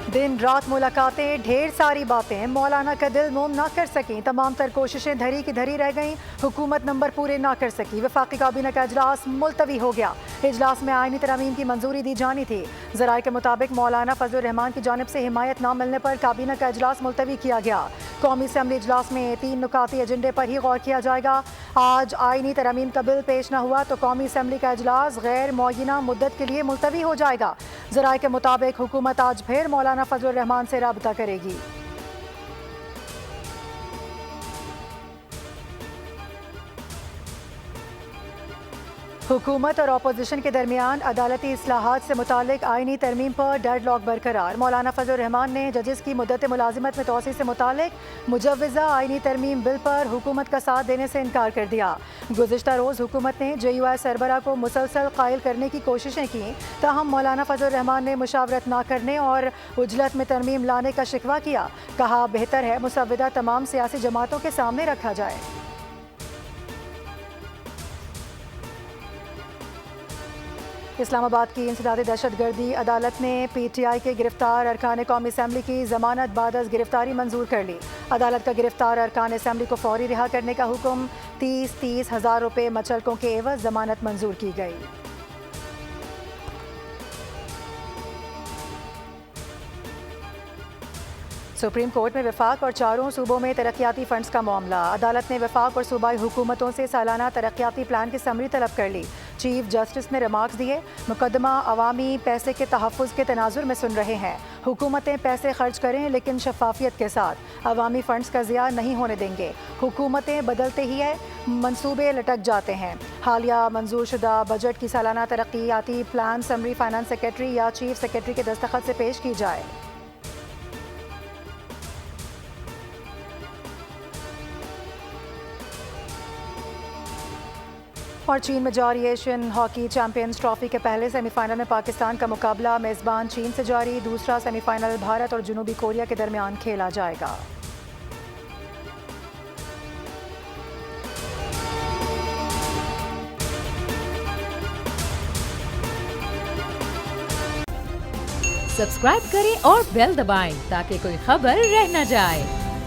दिन रात मुलाकातें, ढेर सारी बातें, मौलाना का दिल मोम ना कर सकी। तमाम तर कोशिशें धरी की धरी रह गईं, हुकूमत नंबर पूरे ना कर सकी। वफाकी काबीना का इजलास मुलतवी हो गया। इजलास में आईनी तरमीम की मंजूरी दी जानी थी। जराये के मुताबिक मौलाना फजलुर रहमान की जानिब से हिमायत न मिलने पर काबीना का इजलास मुलतवी किया गया। कौमी असम्बली इजलास में 3 नुकाती एजेंडे पर ही गौर किया जाएगा। आज आईनी तरमीम का बिल पेश न हुआ तो कौमी असम्बली का इजलास गैर मुअय्यना मुद्दत के लिए मुलतवी हो जाएगा। जराये के मुताबिक हुकूमत आज फिर मौलाना फजलुर रहमान से राबता करेगी। हुकूमत और अपोजिशन के दरमियान अदालती इस्लाहात से मुतालिक आईनी तरमीम पर डेडलॉक बरकरार। मौलाना फजलुर रहमान ने जजेस की मुद्दत मुलाजिमत में तोसी से मुतालिक मुजव्वज़ा आईनी तरमीम बिल पर हुकूमत का साथ देने से इनकार कर दिया। गुज़िश्ता रोज़ हुकूमत ने JUI सरबरा को मुसलसल कायल करने की कोशिशें की, ताहम मौलाना फजलुर रहमान ने मुशावरत न करने और उजलत में तरमीम लाने का शिकवा किया। कहा बेहतर है मुसव्विदा तमाम सियासी जमातों के सामने रखा जाए। इस्लामाबाद की इंसदादी दहशतगर्दी अदालत ने PTI के गिरफ्तार अरकान कौमी असम्बली की जमानत बाद अज गिरफ्तारी मंजूर कर ली। अदालत का गिरफ्तार अरकान असम्बली को फौरी रिहा करने का हुक्म, 30-30 हज़ार रुपये मचलकों के एवज जमानत मंजूर की गई। सुप्रीम कोर्ट में वफाक और चारों सूबों में तरक्याती फंड्स का मामला। अदालत ने वफाक और सूबाई हुकूमतों से सालाना तरक्याती प्लान की समरी तलब कर ली। चीफ जस्टिस ने रिमार्क्स दिए, मुकदमा अवामी पैसे के तहफ़्फ़ुज़ के तनाजुर में सुन रहे हैं। हुकूमतें पैसे खर्च करें लेकिन शफाफियत के साथ, अवामी फंड्स का ज़िया नहीं होने देंगे। हुकूमतें बदलते ही है, मंसूबे लटक जाते हैं। हालिया मंजूर शुदा बजट की सालाना तरक्याती प्लान समरी फाइनेंस सेक्रेटरी या चीफ सेक्रेटरी के दस्तखत से पेश की जाए। और चीन में जारी एशियन हॉकी चैंपियंस ट्रॉफी के पहले सेमीफाइनल में पाकिस्तान का मुकाबला मेज़बान चीन से जारी। दूसरा सेमीफाइनल भारत और जनूबी कोरिया के दरमियान खेला जाएगा। सब्सक्राइब करें और बेल दबाएं ताकि कोई खबर रह न जाए।